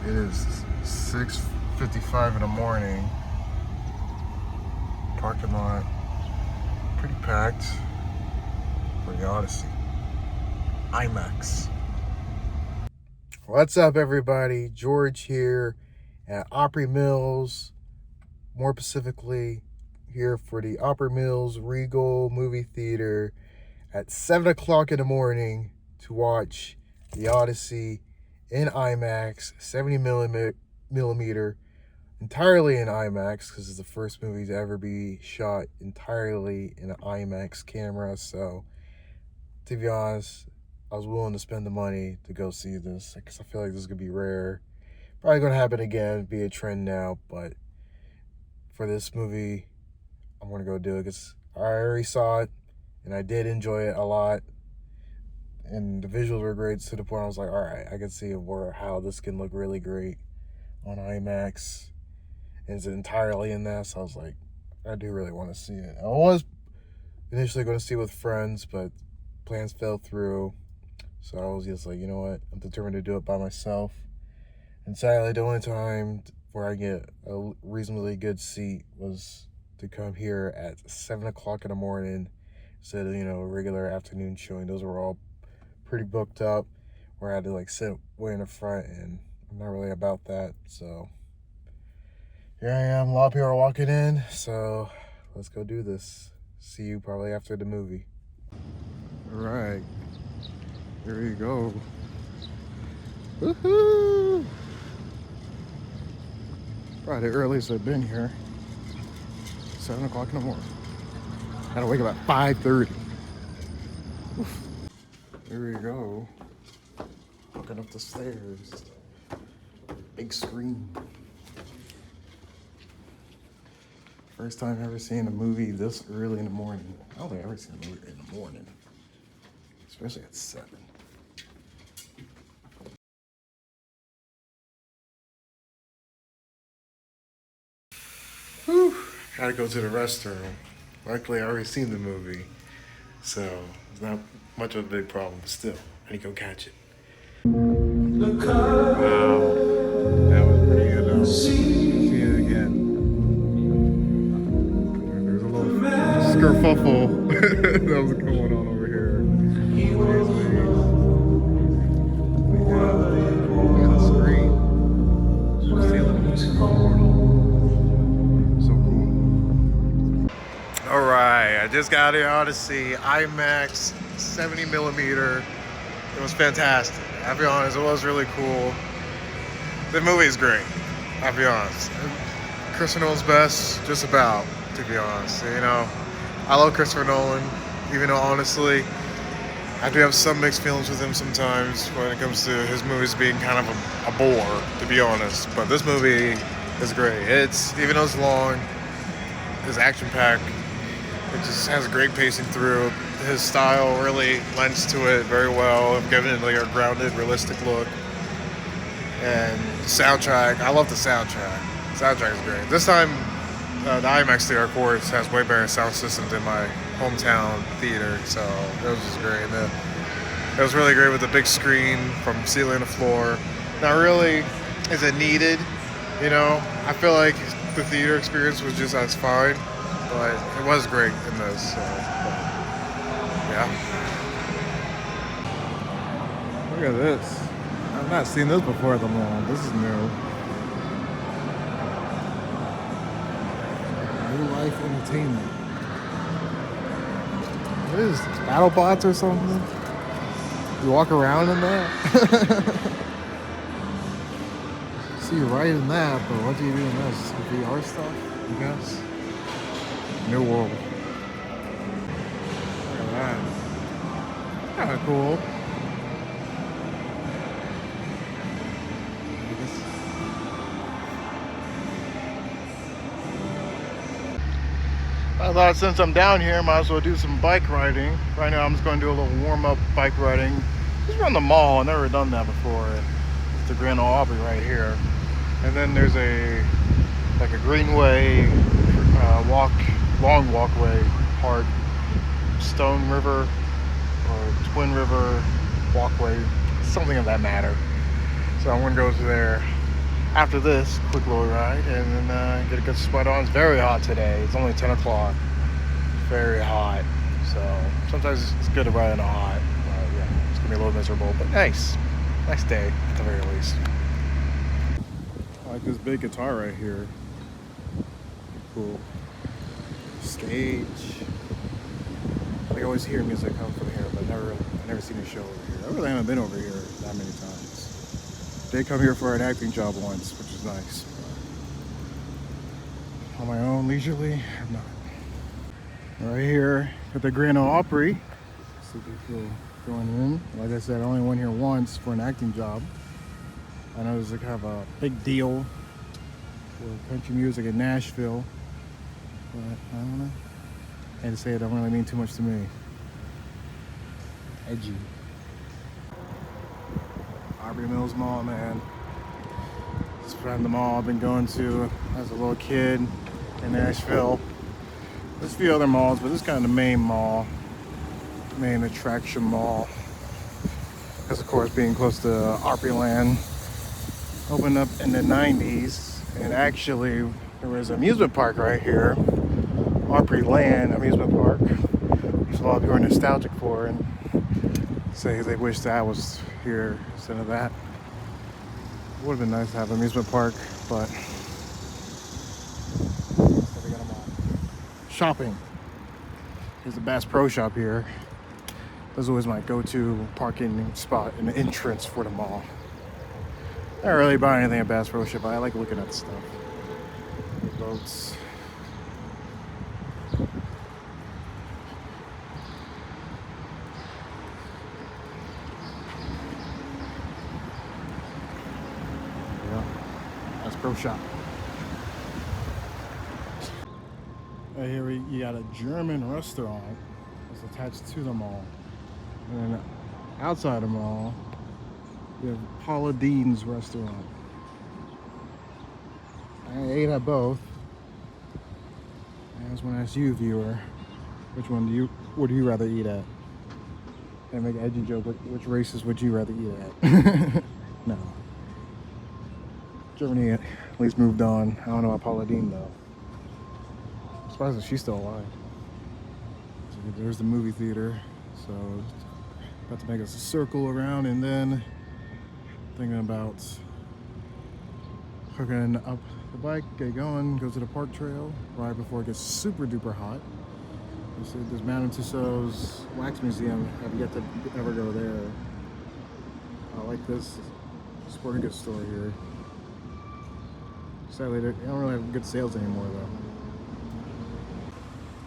It is 6:55 in the morning. Parking lot pretty packed for the Odyssey. IMAX. What's up, everybody? George here at Opry Mills. More specifically, here for the Opry Mills Regal movie theater at 7 o'clock in the morning to watch the Odyssey in IMAX, 70 millimeter, entirely in IMAX, because it's the first movie to ever be shot entirely in an IMAX camera. So, to be honest, I was willing to spend the money to go see this, because I feel like this is going to be rare. Probably going to happen again, be a trend now, but for this movie, I'm going to go do it, because I already saw it, and I did enjoy it a lot. And the visuals were great to the point I was like, all right, I can see how this can look really great on IMAX. And it's entirely in that, so I was like, I do really want to see it. I was initially going to see it with friends, but plans fell through. So I was just like, you know what, I'm determined to do it by myself. And sadly, the only time where I get a reasonably good seat was to come here at 7 o'clock in the morning instead of, a regular afternoon showing. Those were all pretty booked up, where I had to sit way in the front, and I'm not really about that. So here I am. A lot of people are walking in, so let's go do this. See you probably after the movie. All right, here we go. Woohoo! Probably the earliest I've been here. 7 o'clock in the morning. Had to wake up at 5:30. Here we go. Walking up the stairs. Big screen. First time ever seeing a movie this early in the morning. I don't think I've ever seen a movie in the morning. Especially at 7. Whew. Had to go to the restroom. Luckily, I already seen the movie, so it's not much of a big problem, but still, I need to go catch it. Wow, that was pretty good though. See it again. There's a little skerfuffle that was going on over here. Look at the screen. So cool. All right, I just got the Odyssey IMAX 70 millimeter. It was fantastic. I'll be honest, it was really cool. The movie is great. I'll be honest. Christopher Nolan's best, just about, to be honest. I love Christopher Nolan, even though honestly, I do have some mixed feelings with him sometimes when it comes to his movies being kind of a bore, to be honest. But this movie is great. Even though it's long, it's action-packed. It just has a great pacing through. His style really lends to it very well, giving it a grounded, realistic look. And the soundtrack, I love the soundtrack. The soundtrack is great. This time, the IMAX theater, of course, has way better sound systems than my hometown theater, so it was just great. It was really great with the big screen from ceiling to floor. Not really is it needed, I feel like the theater experience was just as fine, but it was great in this, so, yeah. Look at this. I've not seen this before at the mall. This is new. New Life Entertainment. What is this? Battle bots or something? You walk around in that? See you right in that, but what do you do in this? VR stuff, I guess? New World. Look at that. Kind of cool. I thought since I'm down here, I might as well do some bike riding. Right now I'm just going to do a little warm-up bike riding. Just around the mall. I've never done that before. It's the Grand Ole Opry right here. And then there's a greenway, long walkway part, Stone River or Twin River walkway, something of that matter. So I'm gonna go to there after this quick little ride and then get a good sweat on. It's very hot today. It's only 10 o'clock. Very hot. So sometimes it's good to ride in the hot. Yeah, it's gonna be a little miserable, but nice. Nice day at the very least. I like this big guitar right here. Cool. Stage. I always hear music come from here, but I've never seen a show over here. I really haven't been over here that many times. Did come here for an acting job once, which is nice. On my own, leisurely, I'm not. Right here at the Grand Ole Opry. See people going in. Like I said, I only went here once for an acting job. I know there's like kind of a big deal for country music in Nashville, but I don't know. I hate to say it, don't really mean too much to me. Edgy. Opry Mills Mall, man. This is probably the mall I've been going to as a little kid in Nashville. There's a few other malls, but this is kind of the main mall, main attraction mall. Because of course, being close to Opryland, opened up in the 90s, and actually there was an amusement park right here. Opryland amusement park, which a lot of people are nostalgic for and say they wish that was here instead of that. It would have been nice to have an amusement park, but shopping. There's a Bass Pro Shop here. This is always my go-to parking spot and entrance for the mall. I don't really buy anything at Bass Pro Shop, but I like looking at the stuff. Boats. Pro Shop. Right here you got a German restaurant that's attached to the mall. And then outside the mall, you have Paula Deen's restaurant. I ate at both. I just want to ask you, viewer, would you rather eat at? And make an edgy joke, which races would you rather eat at? No. Germany at least moved on. I don't know about Paula Deen though. I'm surprised that she's still alive. So there's the movie theater. So about to make us a circle around, and then thinking about hooking up the bike, get going, go to the park trail right before it gets super duper hot. There's Madame Tussauds Wax Museum. I've yet to ever go there. I like this sporting goods store here. Sadly, they don't really have good sales anymore,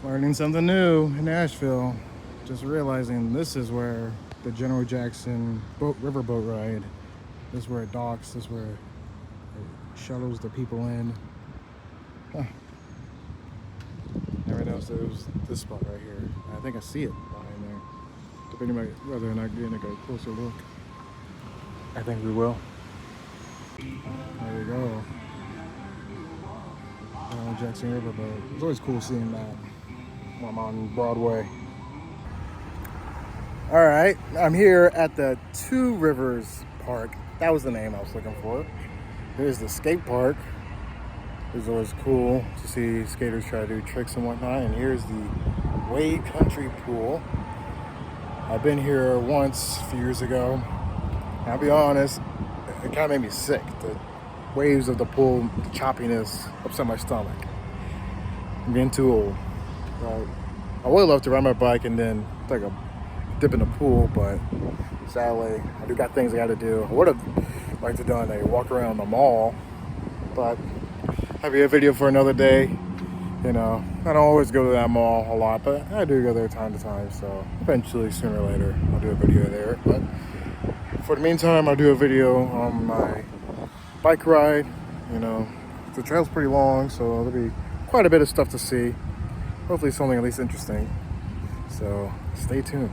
though. Learning something new in Nashville. Just realizing this is where the General Jackson riverboat ride. This is where it docks. This is where it shuttles the people in. Huh. Never noticed there was this spot right here. I think I see it behind there. Depending on whether or not getting a closer look. I think we will. There we go. Jackson Riverboat. It's always cool seeing that when I'm on Broadway. All right, I'm here at the Two Rivers Park. That was the name I was looking for. Here's the skate park. It's always cool to see skaters try to do tricks and whatnot. And here's the Wade Country Pool. I've been here once a few years ago. And I'll be honest, it kind of made me sick. The waves of the pool, the choppiness upset my stomach. I'm getting too old. I would love to ride my bike and then take a dip in the pool, but sadly, I do got things I got to do. I would have liked to do a walk around the mall, but that'll be a video for another day. You know, I don't always go to that mall a lot, but I do go there time to time, so eventually, sooner or later, I'll do a video there. But for the meantime, I'll do a video on my bike ride. You know, the trail's pretty long, so there'll be quite a bit of stuff to see. Hopefully something at least interesting. So stay tuned.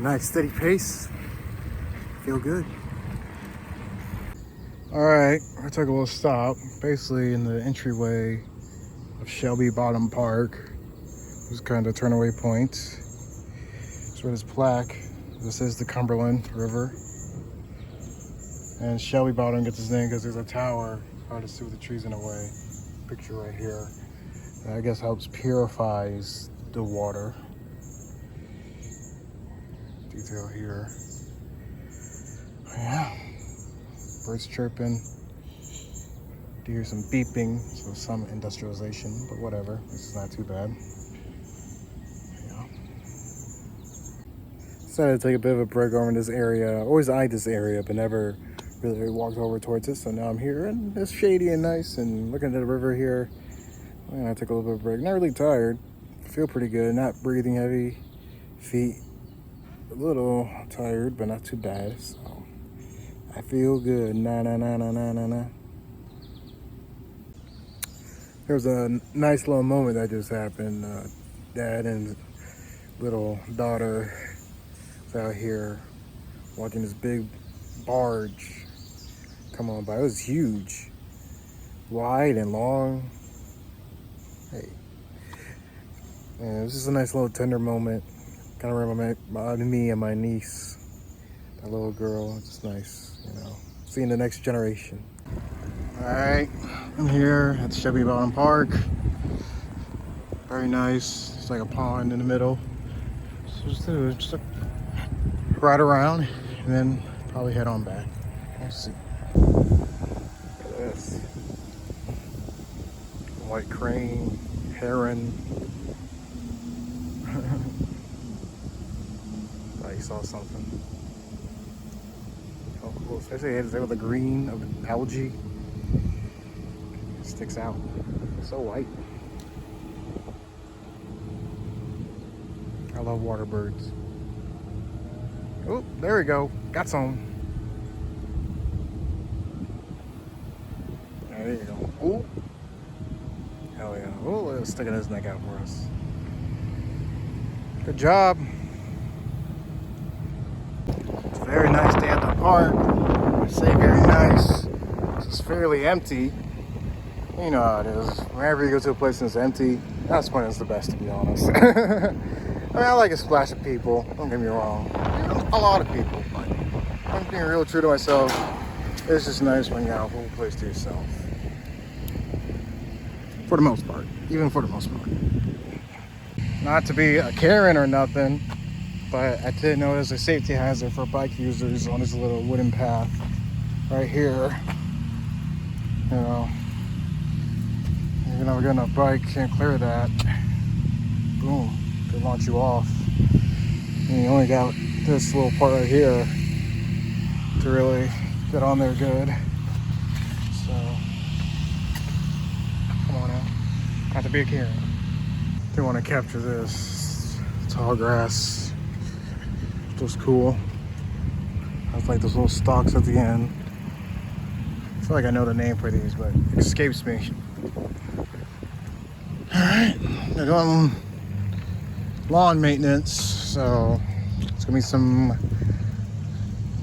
nice steady pace. Feel good. All right, I took a little stop, basically in the entryway of Shelby Bottom Park. It was kind of a turn-away point. It's where this plaque, this is the Cumberland River. And Shelby Bottom gets its name because there's a tower hard to see with the trees in the way. Picture right here. And I guess helps purifies the water. Detail here. Yeah. Birds chirping. You hear some beeping, so some industrialization, but whatever. This is not too bad. Yeah. Decided to take a bit of a break over in this area. Always eyed this area, but never really walked over towards it. So now I'm here, and it's shady and nice, and looking at the river here. And I took a little bit of a break. Not really tired. Feel pretty good. Not breathing heavy. Feet a little tired, but not too bad. So I feel good. Na na na na na na na. There was a nice little moment that just happened. Dad and little daughter was out here watching this big barge come on by. It was huge, wide and long. Hey, and it was just a nice little tender moment. Kind of reminded me and my niece, that little girl. It's just nice, you know, seeing the next generation. All right, I'm here at Shelby Bottom Park. Very nice. It's like a pond in the middle. So just a ride around and then probably head on back. We'll see. Look at this. White crane, heron. Thought you saw something. Oh, cool. Especially it's there with the green of the algae. It sticks out. It's so white. I love water birds. Oh, there we go. Got some. There you go. Oh. Hell yeah. Oh, it's sticking his neck out for us. Good job. It's a very nice day at the park. I say very nice. It's fairly empty. You know how it is. Whenever you go to a place and it's empty, that's when it's the best, to be honest. I mean, I like a splash of people. Don't get me wrong. A lot of people, but I'm being real true to myself. It's just nice when you have a whole place to yourself. For the most part. Even for the most part. Not to be a Karen or nothing, but I did notice a safety hazard for bike users on this little wooden path right here. You know, if you're not good enough bike, can't clear that. Boom, could launch you off. And you only got this little part right here to really get on there good. So, come on now. Not to be a Karen. They want to capture this tall grass. It looks cool. Has like those little stalks at the end. I feel like I know the name for these, but it escapes me. Alright, they're doing lawn maintenance, so it's gonna be some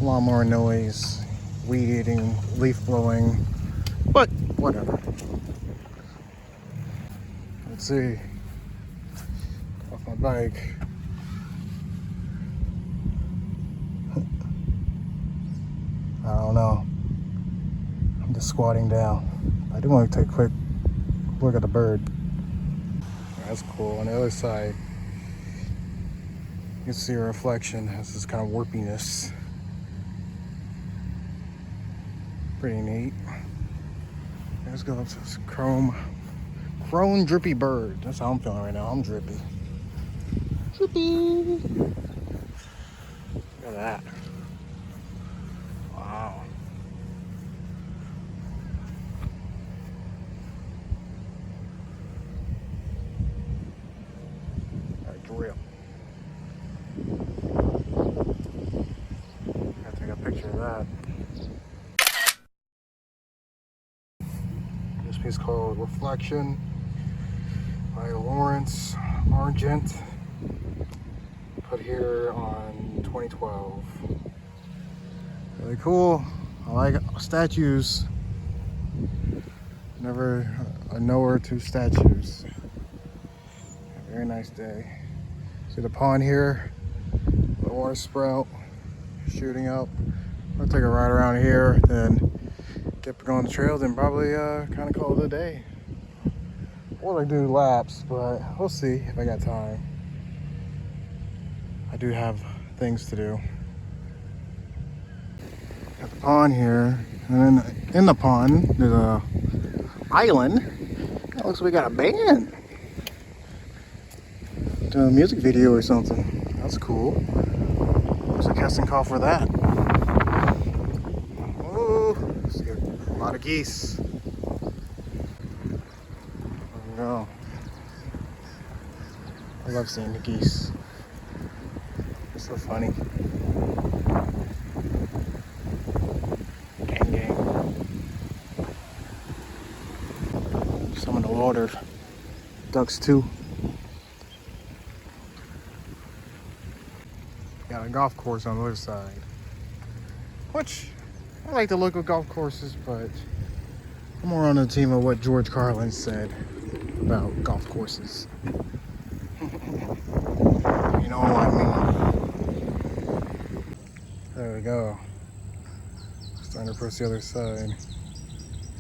lawnmower noise, weed eating, leaf blowing, but whatever. Let's see. Off my bike. I don't know. I'm just squatting down. I do want to take a quick look at the bird. That's cool. On the other side, you can see a reflection. It has this kind of warpiness. Pretty neat. Let's go up to this chrome drippy bird. That's how I'm feeling right now. I'm drippy. Drippy. Look at that. Wow. Real. Gotta take a picture of that. This piece called Reflection by Lawrence Argent. put here on 2012. Really cool. I like statues. Never a nowhere to statues. Very nice day. See the pond here, the orange sprout shooting up. I'll take a ride around here, then get back on the trail, then probably kind of call it a day. Or like do laps, but we'll see if I got time. I do have things to do. Got the pond here, and then in the pond there's a island. It looks like we got a band doing a music video or something. That's cool. There's a casting call for that. Oh, see a lot of geese. There we go. I love seeing the geese. They're so funny. Gang, gang. Some in the water. Ducks too. Got a golf course on the other side. Which, I like the look of golf courses, but I'm more on the team of what George Carlin said about golf courses. You know what I mean? There we go. Starting to approach the other side.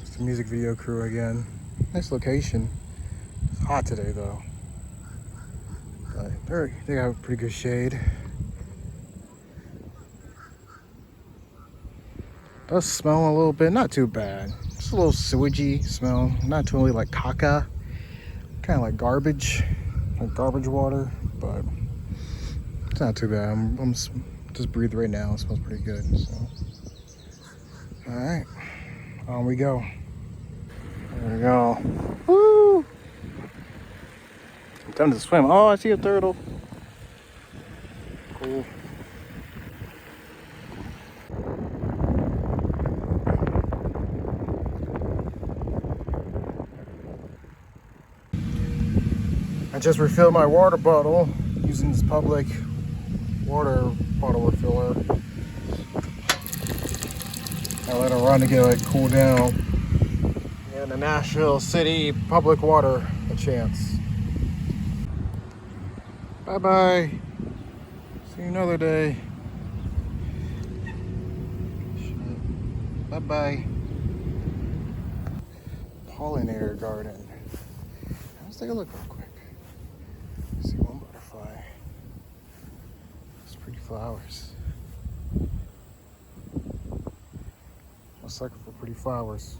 It's the music video crew again. Nice location. It's hot today though. But they got pretty good shade. Does smell a little bit, not too bad. Just a little sewagey smell, not totally like caca. Kind of like garbage water, but it's not too bad. I'm just breathe right now. It smells pretty good. So, all right, on we go. There we go. Woo! Time to swim. Oh, I see a turtle. Cool. I just refilled my water bottle using this public water bottle refiller. I let it run to get it cool down. And the Nashville City public water a chance. Bye bye. See you another day. Bye bye. Pollinator garden. Let's take a look real quick. See one butterfly. It's pretty flowers. I sucker for pretty flowers.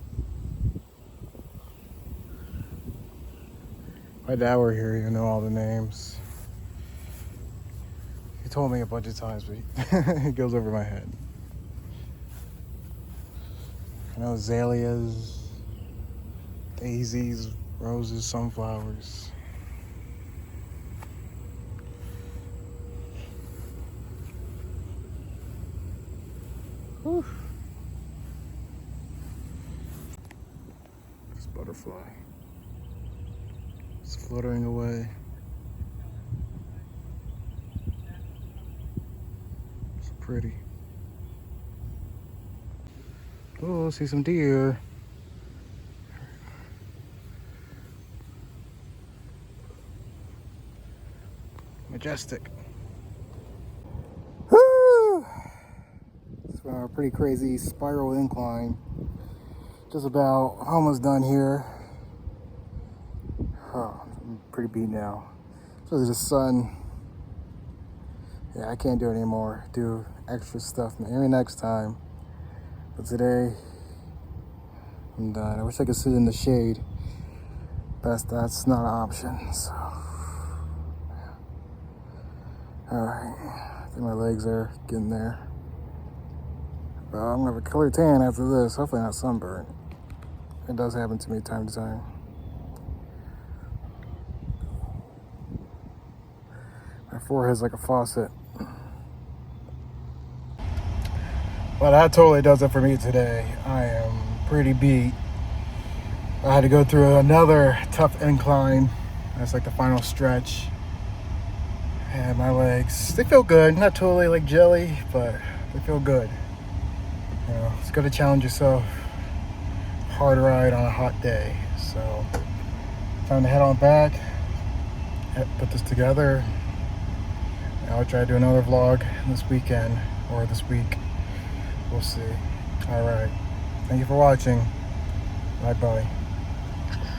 My dad were here, you know all the names. He told me a bunch of times, but it goes over my head. I know azaleas, daisies, roses, sunflowers. Whew. This butterfly is fluttering away. It's pretty. Oh, see some deer. Majestic. Woo! It's a pretty crazy spiral incline. Just about almost done here. Oh, I'm pretty beat now. So there's the sun. Yeah, I can't do it anymore. Do extra stuff maybe next time. But today, I'm done. I wish I could sit in the shade. That's not an option. So, all right. I think my legs are getting there. But I'm gonna have a killer tan after this. Hopefully not sunburn. It does happen to me time to time. My forehead's like a faucet. Well, that totally does it for me today. I am pretty beat. I had to go through another tough incline. That's like the final stretch. And my legs, they feel good. Not totally like jelly, but they feel good. You know, it's good to challenge yourself. Hard ride on a hot day. So, time to head on back. Put this together. I'll try to do another vlog this weekend or this week. We'll see. All right. Thank you for watching. Bye-bye.